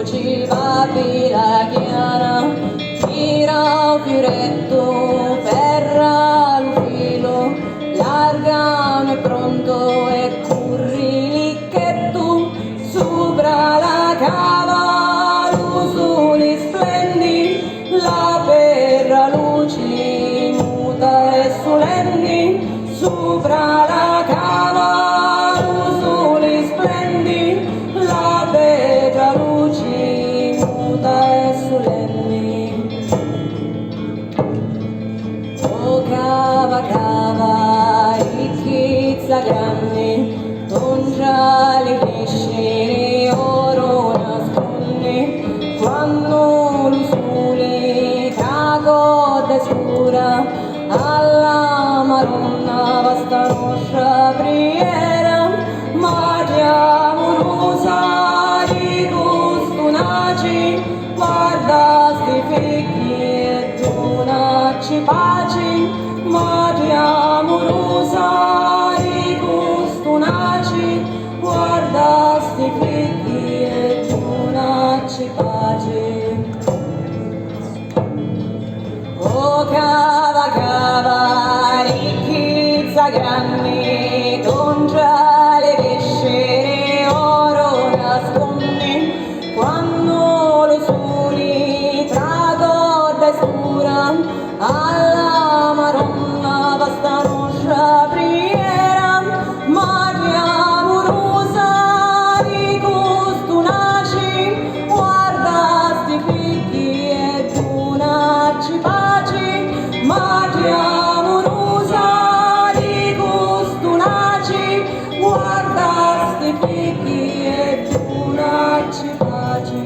luci papi la chiara, tira un fioretto, ferra un filo, largano è pronto e curri lì che tu, sopra la cava, l'usuli splendi, la perra luci muta e solenni, sopra la cava, l'usuli splendi, la perra luci muta e solenni. O cava cava, ricchezza grande, dongia le viscere, oro nasconde, quando lo sole cago scura, alla Maronna vasta nostra preghiera, Maria amorosa di costunaci, guarda sti figli e donaci pace, Maria amorosa di costunaci, guarda sti figli e donaci pace. O cava cava, ricchezza grande, dongia le viscere, oro nasconde, quando lo sole tracorda e scura, alla Maronna vasta nostra preghiera, Maria amorosa di costunaci, guarda sti figli e donaci pace, Maria amorosa di costunaci, guarda sti figli e donaci pace.